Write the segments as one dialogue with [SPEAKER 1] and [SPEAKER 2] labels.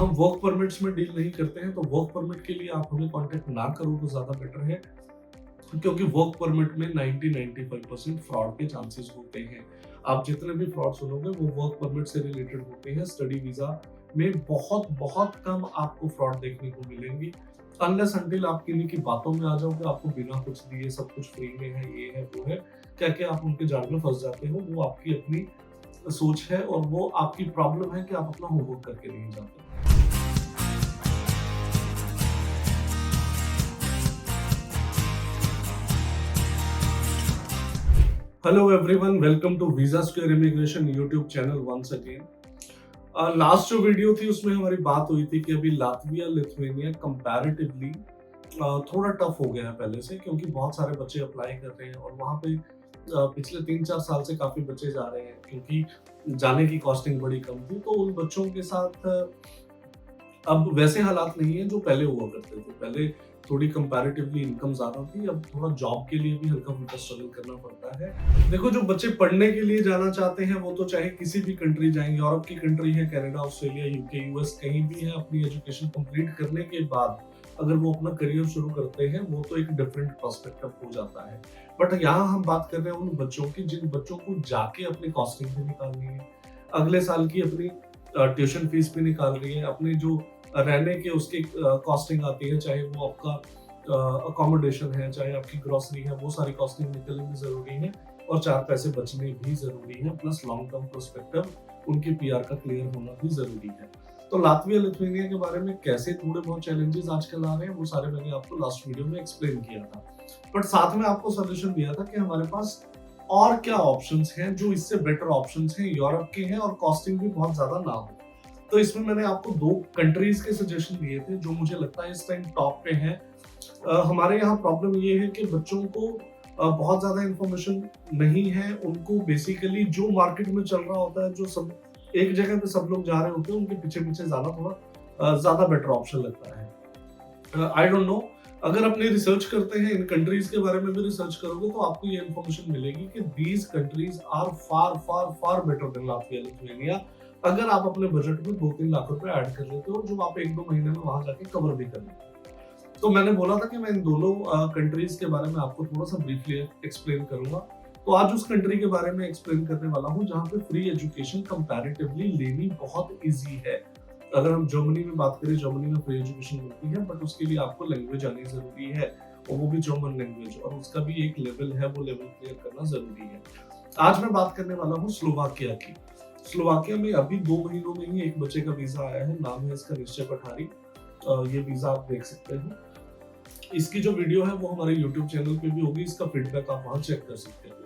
[SPEAKER 1] हम work permits में deal नहीं करते हैं, तो वर्क परमिट के लिए आप हमें कांटेक्ट ना करो तो ज्यादा बेटर है, क्योंकि वर्क परमिट में 90-95% फ्रॉड के चांसेस होते हैं। आप जितने भी फ्रॉड सुनोगे वो वर्क परमिट से रिलेटेड होते हैं। स्टडी वीजा में बहुत बहुत कम आपको फ्रॉड देखने को मिलेंगी, अनलेस अनटिल आप किन्हीं की बातों में आ जाओगे, आपको बिना कुछ दिए सब कुछ फ्री में है, ये है वो है, क्या क्या आप उनके जाल में फंस जाते हो। वो आपकी अपनी सोच है और वो आपकी प्रॉब्लम है कि आप अपना होमवर्क करके नहीं जाते। Hello everyone, welcome to visa square immigration YouTube channel once again. Last जो वीडियो थी उसमें हमारी बात हुई थी कि अभी लातविया लिथुआनिया कंपैरेटिवली थोड़ा टफ हो गया है पहले से, क्योंकि बहुत सारे बच्चे अप्लाई कर रहे हैं और वहाँ पे पिछले 3-4 साल से काफी बच्चे जा रहे हैं, क्योंकि जाने की कॉस्टिंग बड़ी कम थी। तो उन बच्चों के साथ अब वैसे हालात नहीं है जो पहले हुआ करते थे। पहले थोड़ी कंपैरेटिवली इनकम ज्यादा थी, अब थोड़ा जॉब के लिए भी हल्का फुल्का स्ट्रगल करना पड़ता है। देखो, जो बच्चे पढ़ने के लिए जाना चाहते हैं वो तो चाहे किसी भी कंट्री जाएं, यूरोप की कंट्री है, कनाडा, ऑस्ट्रेलिया, यूके, यूएस, कहीं भी है, अपनी एजुकेशन कंप्लीट करने के बाद अगर वो अपना करियर शुरू करते हैं वो तो एक डिफरेंट पर्सपेक्टिव हो जाता है। बट यहाँ हम बात कर रहे हैं उन बच्चों की जिन बच्चों को जाके अपनी कॉस्टिंग भी निकालनी है, अगले साल की अपनी ट्यूशन फीस भी निकाल रही है, अपनी जो रहने के उसकी कॉस्टिंग आती है, चाहे वो आपका अकोमोडेशन है, चाहे आपकी ग्रोसरी है, वो सारी कॉस्टिंग निकलनी भी जरूरी है और 4 पैसे बचने भी जरूरी है, प्लस लॉन्ग टर्म पर्सपेक्टिव उनकी पीआर का क्लियर होना भी जरूरी है। तो लातविया लिथुआनिया के बारे में कैसे थोड़े बहुत चैलेंजेस आजकल आ रहे हैं वो सारे मैंने आपको लास्ट वीडियो में एक्सप्लेन किया था, बट साथ में आपको सजेशन दिया था कि हमारे पास और क्या ऑप्शंस हैं जो इससे बेटर ऑप्शंस हैं, यूरोप के हैं और कॉस्टिंग भी बहुत ज्यादा ना हो। तो इसमें मैंने आपको 2 कंट्रीज के सजेशन दिए थे जो मुझे लगता है इस टाइम टॉप पे हैं। हमारे यहाँ प्रॉब्लम ये है कि बच्चों को बहुत ज्यादा इंफॉर्मेशन नहीं है। उनको बेसिकली जो मार्केट में चल रहा होता है, जो सब एक जगह पे सब लोग जा रहे होते हैं, उनके पीछे पीछे जाना थोड़ा ज्यादा बेटर ऑप्शन लगता है। आई डोंट नो, अगर अपनी रिसर्च करते हैं, इन कंट्रीज के बारे में भी रिसर्च करोगे तो आपको ये इन्फॉर्मेशन मिलेगी कि these countries are far far far better than Latvia Lithuania, अगर आप अपने बजट में 2-3 लाख रुपए ऐड कर लेते हो, जो आप 1-2 महीने में वहां जाके कवर भी कर लेते हो। तो मैंने बोला था कि मैं इन दोनों कंट्रीज के बारे में आपको थोड़ा सा ब्रीफली एक्सप्लेन करूंगा। तो आज उस कंट्री के बारे में एक्सप्लेन करने वाला हूं जहां पे फ्री एजुकेशन कंपैरेटिवली लेनी बहुत इजी है। अगर हम जर्मनी में बात करें, जर्मनी में फ्री एजुकेशन मिलती है, बट उसके लिए आपको लैंग्वेज आनी जरूरी है और वो भी जर्मन लैंग्वेज, और उसका भी एक लेवल है, वो लेवल क्लियर करना जरूरी है। आज मैं बात करने वाला हूँ स्लोवाकिया की। स्लोवाकिया में अभी 2 महीनों में ही एक बच्चे का वीजा आया है, नाम है इसका निश्चय पठारी। ये वीजा आप देख सकते हो। इसकी जो वीडियो है वो हमारे YouTube चैनल पे भी होगी, इसका फीडबैक आप वहां चेक कर सकते हो।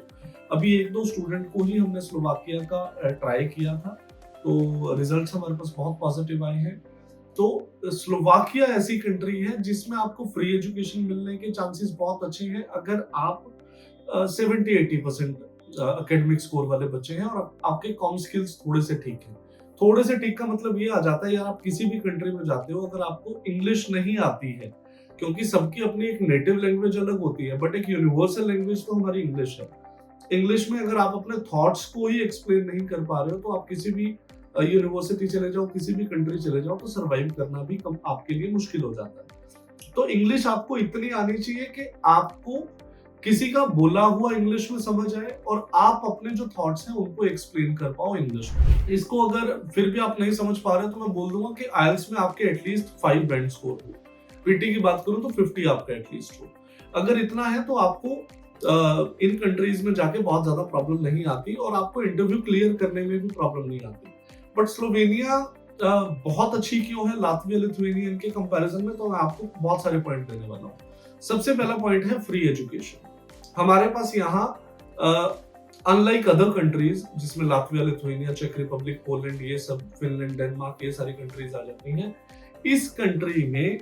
[SPEAKER 1] अभी 1-2 स्टूडेंट को ही हमने स्लोवाकिया का ट्राई किया था, तो रिजल्ट्स हमारे पास बहुत पॉजिटिव आए हैं। तो स्लोवाकिया ऐसी कंट्री है जिसमें आपको फ्री एजुकेशन मिलने के चांसेस बहुत अच्छे हैं अगर आप 70-80% एकेडमिक स्कोर वाले बच्चे हैं और आपके कॉम स्किल्स थोड़े से ठीक हैं। थोड़े से ठीक का मतलब ये आ जाता है यार, आप किसी भी कंट्री में जाते हो, अगर आपको इंग्लिश नहीं आती है, क्योंकि सबकी अपनी एक नेटिव लैंग्वेज अलग होती है, बट एक यूनिवर्सल लैंग्वेज तो हमारी इंग्लिश है। इंग्लिश में अगर आप अपने थॉट्स को ही एक्सप्लेन नहीं कर पा रहे हो, तो आप किसी भी यूनिवर्सिटी चले जाओ, किसी भी कंट्री चले जाओ, तो सरवाइव करना भी कम आपके लिए मुश्किल हो जाता है। तो इंग्लिश आपको इतनी आनी चाहिए कि आपको किसी का बोला हुआ इंग्लिश में समझ आए और आप अपने जो थॉट्स हैं उनको एक्सप्लेन कर पाओ इंग्लिश में। इसको अगर फिर भी आप नहीं समझ पा रहे हो तो मैं बोल दूंगा कि आईएलटीएस में आपके एटलीस्ट 5 बैंड स्कोर हो। पीटी की बात करूं तो 50 आपका एटलीस्ट हो। अगर इतना है तो आपको इन कंट्रीज में जाके बहुत ज्यादा प्रॉब्लम नहीं आती और आपको इंटरव्यू क्लियर करने में भी प्रॉब्लम नहीं आती। बट स्लोवेनिया बहुत अच्छी क्यों है लातविया लिथुआनिया के कंपैरिजन में, तो मैं आपको बहुत सारे पॉइंट देने वाला हूँ। सबसे पहला पॉइंट है फ्री एजुकेशन। हमारे पास यहाँ अनलाइक अदर कंट्रीज जिसमें लातविया लिथुआनिया, चेक रिपब्लिक, पोलैंड, ये सब, फिनलैंड, डेनमार्क, ये सारी कंट्रीज आ जाती हैं। इस कंट्री में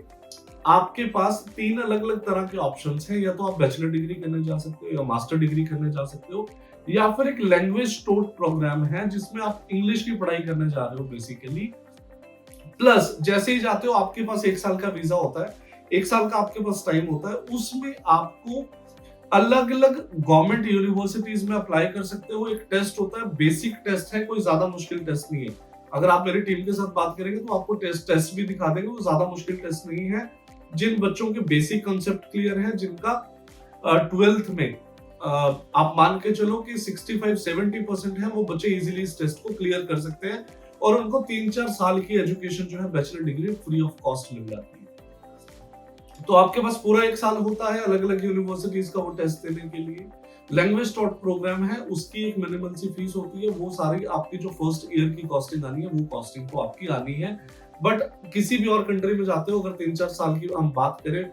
[SPEAKER 1] आपके पास 3 अलग अलग तरह के ऑप्शंस हैं। या तो आप बैचलर डिग्री करने जा सकते हो, या मास्टर डिग्री करने जा सकते हो, या फिर एक लैंग्वेज टोट प्रोग्राम है जिसमें आप इंग्लिश की पढ़ाई करने जा रहे हो बेसिकली। प्लस जैसे ही जाते हो आपके पास 1 साल का वीजा होता है, 1 साल का आपके पास टाइम होता है, उसमें आपको अलग अलग गवर्नमेंट यूनिवर्सिटीज में अप्लाई कर सकते हो। एक टेस्ट होता है, बेसिक टेस्ट है, कोई ज्यादा मुश्किल टेस्ट नहीं है। अगर आप मेरी टीम के साथ बात करेंगे तो आपको टेस्ट भी दिखा देंगे, वो ज्यादा मुश्किल टेस्ट नहीं है। जिन बच्चों के बेसिक कंसेप्ट क्लियर है, जिनका 12th में आप मान के चलो कि 65-70% है, वो बच्चे इजीली इस टेस्ट को क्लियर कर सकते हैं और उनको 3-4 साल की एजुकेशन जो है bachelor degree free of cost मिल जाती है। तो आपके पास पूरा 1 साल होता है अलग अलग यूनिवर्सिटीज का वो टेस्ट देने के लिए। लैंग्वेज टॉट प्रोग्राम है, उसकी एक मिनिमल सी फीस होती है, वो सारी आपकी जो फर्स्ट ईयर की कॉस्टिंग आनी है वो कॉस्टिंग तो आपकी आनी है। बट किसी भी और कंट्री में जाते हो, अगर 3-4 साल की हम बात करें,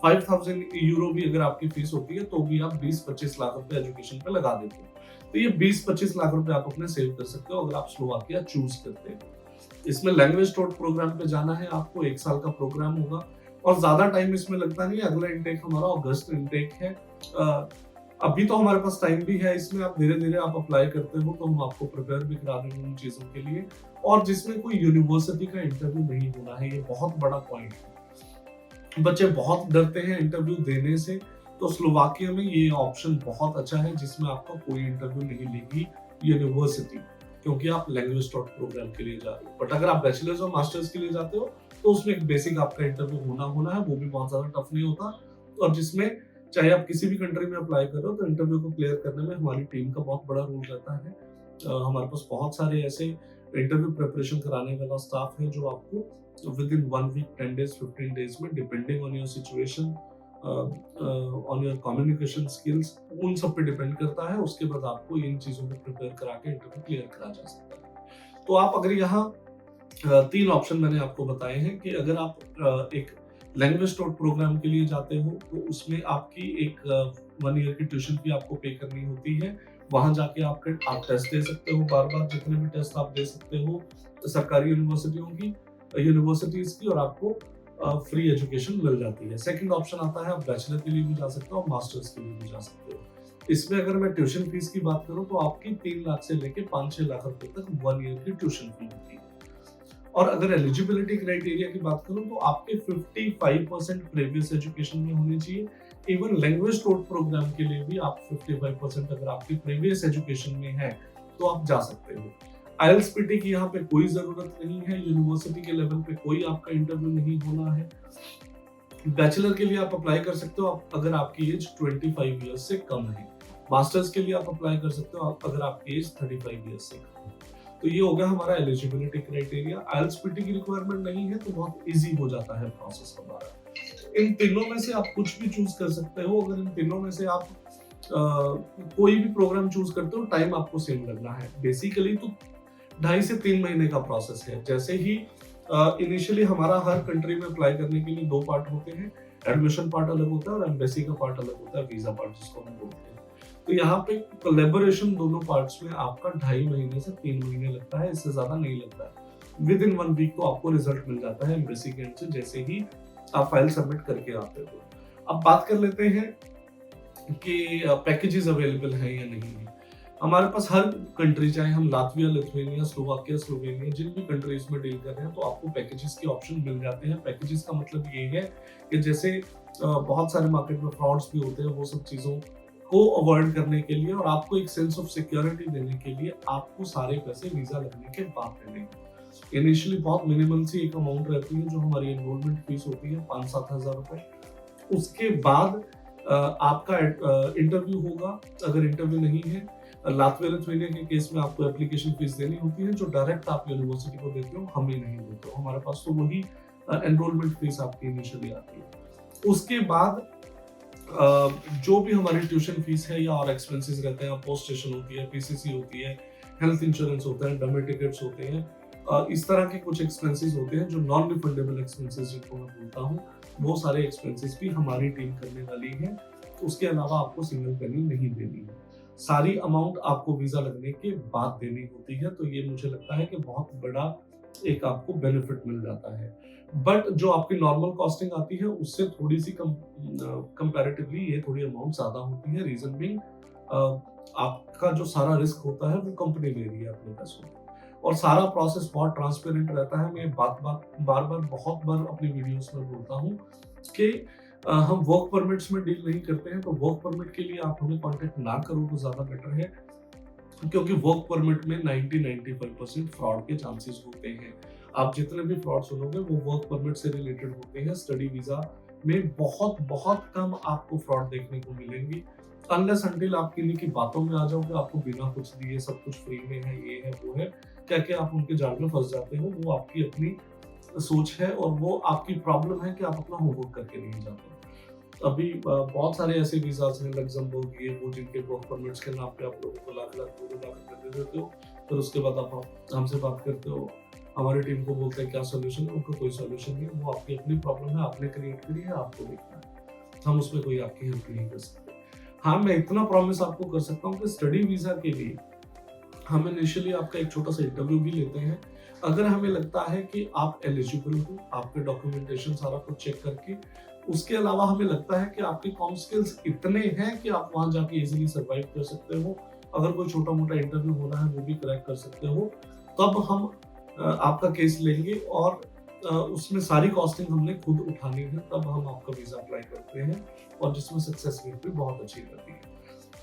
[SPEAKER 1] 5000 यूरो भी अगर आपकी फीस होती है तो भी आप 20-25 लाख रुपए एजुकेशन पे लगा देते हो। तो ये 20-25 लाख रुपए आप अपने सेव कर सकते हो अगर आप स्लोवाकिया चूज करते हो। इसमें लैंग्वेज टॉट प्रोग्राम पे जाना है आपको, 1 साल का प्रोग्राम होगा और ज्यादा टाइम इसमें लगता नहीं है। अगला इनटेक हमारा अगस्त इनटेक है। अभी तो हमारे पास टाइम भी है, इसमें आप धीरे धीरे आप अप्लाई करते हो तो हम आपको प्रिपेयर भी करा देंगे उन चीजों के लिए, और जिसमें कोई यूनिवर्सिटी का इंटरव्यू नहीं होना है, ये बहुत बड़ा पॉइंट है। बच्चे बहुत डरते हैं इंटरव्यू देने से, तो स्लोवाकिया में ये ऑप्शन बहुत अच्छा है जिसमें आपका कोई इंटरव्यू नहीं लेगी यूनिवर्सिटी, क्योंकि आप लैंग्वेज टॉट प्रोग्राम के लिए जा रहे हो। बट अगर आप बैचलर्स और मास्टर्स के लिए जाते हो तो उसमें एक बेसिक आपका इंटरव्यू होना है, वो भी बहुत ज्यादा टफ नहीं होता, और जिसमें चाहे आप किसी भी कंट्री में अप्लाई कर रहे हो तो इंटरव्यू को क्लियर करने में हमारी टीम का बहुत बड़ा रोल रहता है। हमारे पास बहुत सारे ऐसे इंटरव्यू प्रिपरेशन कराने वाला स्टाफ है जो आपको within 1 week, 10 days, 15 days में, depending on your situation, on your communication skills, उन सब पे डिपेंड करता है। उसके बाद आपको इन चीजों को प्रिपेयर करा के इंटरव्यू क्लियर करा जा सकता है। तो आप अगर यहाँ 3 ऑप्शन मैंने आपको बताए हैं कि अगर आप एक लैंग्वेज टॉट प्रोग्राम के लिए जाते हो तो उसमें आपकी एक 1 ईयर की ट्यूशन फी आपको पे करनी होती है। वहां जाके आप टेस्ट दे सकते हो, बार बार जितने भी टेस्ट आप दे सकते हो सरकारी यूनिवर्सिटीज की, और आपको फ्री एजुकेशन मिल जाती है। सेकंड ऑप्शन आता है, आप बैचलर के लिए भी जा सकते हो और मास्टर्स के लिए भी जा सकते हो। इसमें अगर मैं ट्यूशन फीस की बात करूं तो आपकी 3 लाख से लेके 5-6 लाख रुपए तक 1 ईयर की ट्यूशन फी होती है। और अगर एलिजिबिलिटी क्राइटेरिया की बात करूं तो आपके 55% प्रीवियस एजुकेशन में होनी चाहिए। इवन लैंग्वेज टॉट प्रोग्राम के लिए भी आप 55% अगर आपकी प्रीवियस एजुकेशन में है तो आप जा सकते हो। आईएलटीएस पीटी की यहाँ पे कोई जरूरत नहीं है, यूनिवर्सिटी के लेवल पे कोई आपका इंटरव्यू नहीं होना है। बैचलर के लिए आप अप्लाई कर सकते हो अगर आपकी एज 25 ईयर्स से कम है। मास्टर्स के लिए आप अप्लाई कर सकते हो अगर आपकी एज 35 ईयर्स से कम है। तो ये हो गया हमारा एलिजिबिलिटी क्राइटेरिया। आईएलटीएस पीटी की रिक्वायरमेंट नहीं है तो बहुत इजी हो जाता है प्रोसेस हमारा। इन तीनों में से आप कुछ भी चूज कर सकते हो। अगर इन तीनों में से आप कोई भी प्रोग्राम चूज करते हो, टाइम आपको सेम लगना है। बेसिकली तो 2.5 से 3 महीने का प्रोसेस है। जैसे ही इनिशियली हमारा हर कंट्री में अप्लाई करने के लिए 2 पार्ट होते हैं, एडमिशन पार्ट अलग होता है और एम्बेसी का पार्ट अलग होता है, वीजा पार्ट जिसको हम बोलते हैं। तो यहाँ पे कोलैबोरेशन दोनों पार्ट्स में आपका 2.5 महीने से 3 महीने लगता है, इससे ज्यादा नहीं लगता है। विद इन 1 वीक तो आपको रिजल्ट मिल जाता है एम्बेसी के एंड से, जैसे ही आप फाइल सबमिट करके आते हो। अब बात कर लेते हैं कि पैकेजेस अवेलेबल हैं या नहीं है। हमारे पास हर कंट्री, चाहे हम लातविया, लिथुआनिया, स्लोवाकिया, स्लोवेनिया, जिन भी कंट्रीज में डील कर रहे हैं, तो आपको पैकेजेस के ऑप्शन मिल जाते हैं। पैकेजेस का मतलब ये है कि जैसे बहुत सारे मार्केट में फ्रॉड्स भी होते हैं, वो सब चीजों को अवॉइड करने के लिए और आपको एक सेंस ऑफ सिक्योरिटी देने के लिए आपको सारे पैसे वीजा लगने के बाद देने। इनिशियली बहुत मिनिमम सी एक अमाउंट रहती है जो हमारी एनरोलमेंट फीस होती है, 5-7 हजार रुपए। उसके बाद आपका इंटरव्यू होगा। अगर इंटरव्यू नहीं है, लातविया लिथुआनिया के केस में आपको एप्लीकेशन फीस देनी होती है जो डायरेक्ट आप यूनिवर्सिटी को देते हो, हमें नहीं देते हो। हमारे पास तो वही एनरोलमेंट फीस आपकी इनिशियली आती है। उसके बाद जो भी हमारी ट्यूशन फीस है या और एक्सपेंसेस रहते हैं, पोस्ट स्टेशन होती है, पीसीसी होती है, हेल्थ इंश्योरेंस होता है, डमी टिकट्स होते हैं, इस तरह के कुछ एक्सपेंसेस होते हैं जो नॉन रिफंडेबल एक्सपेंसेस जिनको मैं बोलता हूँ, वो सारे एक्सपेंसेस भी हमारी टीम करने वाली है। उसके अलावा आपको सिंगल पेनी नहीं देनी है, सारी अमाउंट आपको वीजा लगने के बाद देनी होती है। तो ये मुझे लगता है कि बहुत बड़ा एक आपको बेनिफिट मिल जाता है। बट जो आपकी नॉर्मल कॉस्टिंग आती है उससे थोड़ी सी कंपैरेटिवली ये थोड़ी अमाउंट ज्यादा होती है। रीजन बीइंग आपका जो सारा रिस्क होता है वो कंपनी ले रही है अपने पैसों में, और सारा प्रोसेस बहुत ट्रांसपेरेंट रहता है। मैं बहुत बार अपनी वीडियोस में बोलता हूँ कि हम वर्क परमिट्स में डील नहीं करते हैं, तो वर्क परमिट के लिए आप हमें कांटेक्ट ना करो तो ज्यादा बेटर है। क्योंकि वर्क परमिट में 90-95% फ्रॉड के चांसेस होते हैं। आप जितने भी फ्रॉड सुनोगे वो वर्क परमिट से रिलेटेड होते हैं। स्टडी वीजा में बहुत बहुत कम आपको फ्रॉड देखने को मिलेंगी, अनलेस अनटिल आप किन्हीं की बातों में आ जाओगे, आपको बिना कुछ दिए सब कुछ फ्री में है, ये है वो है, क्या क्या आप उनके जाल में फंस जाते हो। वो आपकी अपनी सोच है और वो आपकी प्रॉब्लम है कि आप अपना होमवर्क करके नहीं जाते। अभी बहुत सारे ऐसे वीज़ाज़ हैं, लग्ज़मबर्ग ये वो, जिनके वर्क परमिट्स के नाम पे आप लोगों को लाख-लाख, 2-2 लाख रुपए दे देते हो। फिर उसके बाद आप हमसे बात करते हो, हमारी टीम को बोलते हैं क्या सॉल्यूशन है, उनका कोई सॉल्यूशन नहीं है। वो आपकी अपनी प्रॉब्लम है, आपने क्रिएट करी है, आपको देखना है। हम उसमें कोई आपकी हेल्प नहीं कर सकते। हाँ, मैं इतना प्रॉमिस आपको कर सकता हूँ कि स्टडी वीज़ा के लिए हम इनिशियली आपका एक छोटा-सा इंटरव्यू भी लेते हैं। अगर हमें लगता है कि आप एलिजिबल हो, आपके डॉक्यूमेंटेशन सारा कुछ चेक करके, उसके अलावा हमें लगता है कि आपके कॉम स्किल्स इतने हैं कि आप वहाँ जाके इज़िली सर्वाइव कर सकते हो, अगर कोई छोटा-मोटा इंटरव्यू होना है वो भी क्रैक कर सकते हो, तब हम आपका केस लेंगे और उसमें सारी कॉस्टिंग हमने खुद उठानी है, तब हम आपका वीज़ा अप्लाई करते हैं और जिसमें सक्सेस रेट भी बहुत अच्छी रहती है।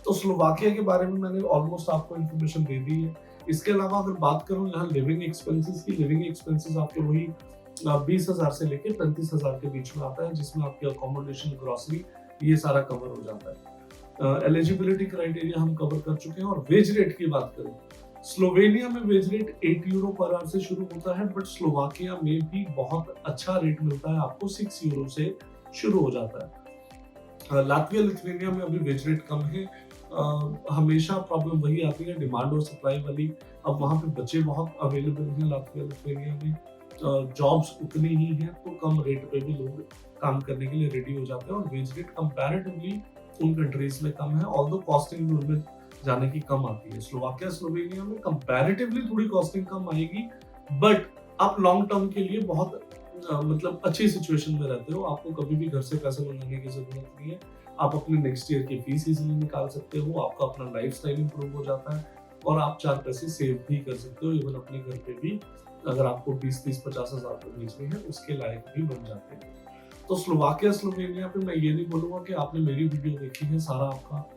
[SPEAKER 1] तो स्लोवाकिया के बारे में मैंने ऑलमोस्ट आपको इन्फॉर्मेशन दे दी है। इसके अलावा अगर बात करूँ यहाँ लिविंग एक्सपेंसेस की, लिविंग एक्सपेंसेस आपके वही 20,000 से लेके 35,000 के बीच में आता है, जिसमें आपके अकोमोडेशन, ग्रोसरी ये सारा कवर हो जाता है। एलिजिबिलिटी क्राइटेरिया हम कवर कर चुके हैं। और वेज रेट की बात करें, स्लोवेनिया में wage rate 8 euro per hour से शुरू होता है, बट स्लोवाकिया में भी बहुत अच्छा रेट मिलता है, आपको 6 यूरो से शुरू हो जाता है। लातविया लिथुआनिया में अभी वेज रेट कम है। हमेशा प्रॉब्लम वही आती है, डिमांड और सप्लाई वाली। अब वहाँ पे बच्चे बहुत अवेलेबल हैं लातविया लिथुआनिया में, जॉब्स उतनी ही हैं, तो कम रेट पे भी लोग काम करने के लिए रेडी हो जाते हैं और वेज रेट कंपैरेटिवली उन कंट्रीज में कम है, ऑल्दो कॉस्टिंग भी उनमें जाने की कम आती है। स्लोवाकिया, स्लोवेनिया में कंपैरेटिवली थोड़ी कॉस्टिंग कम आएगी, बट आप लॉन्ग टर्म के लिए बहुत मतलब अच्छी सिचुएशन में रहते हो। आपको कभी भी घर से पैसे मंगाने की जरूरत नहीं है। आप अपने नेक्स्ट ईयर की फीस इजीली निकाल सकते हो, आपका अपना लाइफस्टाइल इंप्रूव हो जाता है और आप 4 पैसे सेव भी कर सकते हो। इवन अपने घर पे भी अगर आपको 20-30-50,000 रुपए भेजने हैं, उसके लायक भी बन जाते हैं। तो स्लोवाकिया, स्लोवेनिया पे मैं ये नहीं बोलूंगा कि आपने मेरी वीडियो देखी है, सारा आपका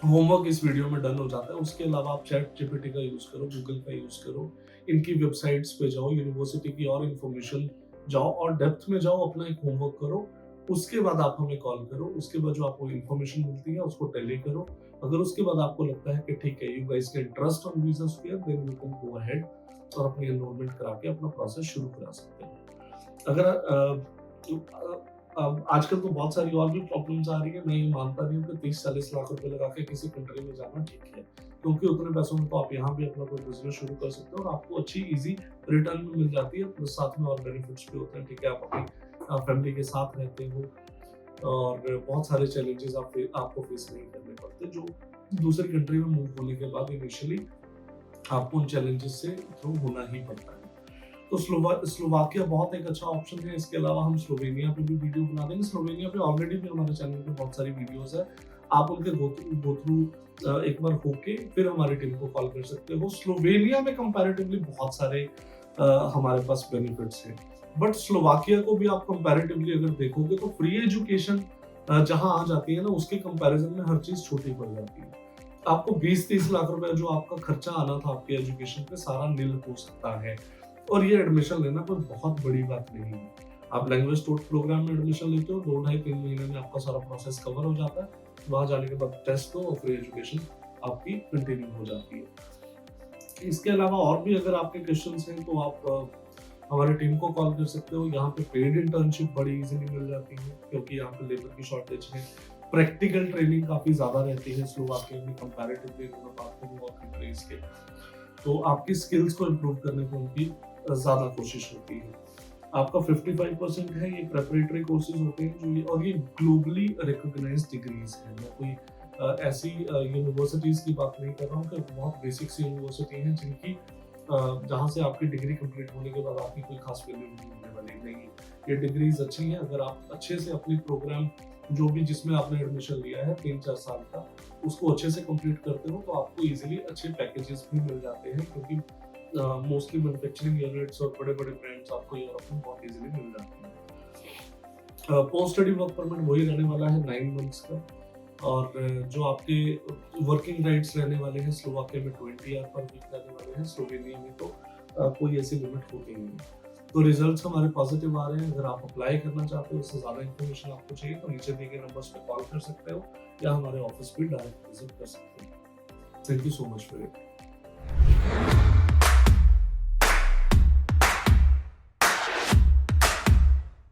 [SPEAKER 1] होमवर्क इस वीडियो में डन हो जाता है। उसके अलावा आप चैट जीपीटी का यूज करो, गूगल का यूज करो, इनकी वेबसाइट्स पे जाओ, यूनिवर्सिटी की और इन्फॉर्मेशन जाओ और डेप्थ में जाओ, अपना एक होमवर्क करो। उसके बाद आप हमें कॉल करो, उसके बाद जो आपको इन्फॉर्मेशन मिलती है उसको टैली करो। अगर उसके बाद आपको लगता है कि ठीक है, you guys can trust on visa square, then you can go ahead और अपनी एनरोलमेंट करा के अपना प्रोसेस शुरू करा सकते हैं। अगर आजकल तो बहुत सारी और भी प्रॉब्लम्स आ रही है। मैं ये मानता नहीं हूँ कि 30-40 लाख रुपए लगा के किसी कंट्री में जाना ठीक है, क्योंकि उतने पैसों में तो आप यहाँ भी अपना कोई बिजनेस शुरू कर सकते हो और आपको अच्छी इजी रिटर्न भी मिल जाती है, प्लस साथ में और बेनिफिट्स भी होते हैं। ठीक है, आप अपनी फैमिली के साथ रहते हो और बहुत सारे चैलेंजेस आपको फेस नहीं करने पड़ते, जो दूसरी कंट्री में मूव होने के बाद इनिशियली आपको उन चैलेंजेस से थ्रू होना ही पड़ता है। तो स्लोवाकिया बहुत एक अच्छा ऑप्शन है। इसके अलावा हम स्लोवेनिया पे भी वीडियो बना देंगे। स्लोवेनिया पे ऑलरेडी भी हमारे चैनल पे बहुत सारी वीडियोस है, आप उनके गो थ्रू एक बार होके फिर हमारी टीम को कॉल कर सकते हो। स्लोवेनिया में कंपैरेटिवली बहुत सारे हमारे पास बेनिफिट्स हैं, बट स्लोवाकिया को भी आप कंपैरेटिवली अगर देखोगे तो फ्री एजुकेशन जहां आ जाती है ना, उसके कंपैरिजन में हर चीज छोटी पड़ जाती है। आपको 20-30 लाख रुपए जो आपका खर्चा आना था आपके एजुकेशन पे, सारा निल हो सकता है। और ये एडमिशन लेना कोई बहुत बड़ी बात नहीं है। आप लैंग्वेज टूट प्रोग्राम में एडमिशन लेते हो, 2-2.5-3 महीने में आपका सारा प्रोसेस कवर हो जाता है। वहां जाने के बाद टेस्ट दो और फ्री एजुकेशन आपकी कंटिन्यू हो जाती है। इसके अलावा और भी अगर आपके क्वेश्चंस हैं तो आप हमारी टीम को कॉल कर सकते हो। यहाँ पे पेड इंटर्नशिप बड़ी इजीली मिल जाती है, क्योंकि यहाँ पे लेबर की शॉर्टेज है। प्रैक्टिकल ट्रेनिंग काफी ज्यादा रहती है स्लोवाकिया में कंपैरेटिवली अगर बात करूँ और कंट्रीज के, तो आपकी स्किल्स को इम्प्रूव करने की उनकी ज्यादा कोशिश होती है। आपका 55% है, ये प्रेपरेटरी कोर्सेज होते हैं जो ये, और ये ग्लोबली रिकॉग्नाइज्ड डिग्रीज हैं। मैं कोई ऐसी यूनिवर्सिटीज की बात नहीं कर रहा हूँ कि बहुत बेसिक सी यूनिवर्सिटी हैं जिनकी जहाँ से आपकी डिग्री कंप्लीट होने के बाद आपकी कोई खास वैल्यू नहीं होने वाली। नहीं, ये डिग्रीज अच्छी हैं। अगर आप अच्छे से अपनी प्रोग्राम जो भी जिसमें आपने एडमिशन लिया है 3-4 साल का, उसको अच्छे से कंप्लीट करते हो तो आपको इजीली अच्छे पैकेजेस भी मिल जाते हैं, क्योंकि मोस्टली मैन्युफैक्चरिंग यूनिट्स और बड़े बड़े ब्रांड्स आपको यूरोप में बहुत इजीली मिल जाते हैं। पोस्ट स्टडी वर्क परमिट वही रहने वाला है 9 मंथ्स का। और जो आपके वर्किंग राइट्स रहने वाले हैं स्लोवाकिया में 20 आवर पर वीक रहने वाले हैं, स्लोवेनिया में तो कोई ऐसी लिमिट होती नहीं है। तो रिजल्ट्स हमारे पॉजिटिव आ रहे हैं। अगर आप अप्लाई करना चाहते हो, उससे ज़्यादा इन्फॉर्मेशन आपको चाहिए तो नीचे दिए गए नंबर्स पे कॉल कर सकते हो या हमारे ऑफिस भी डायरेक्ट विजिट कर सकते हो। Thank you so much for it.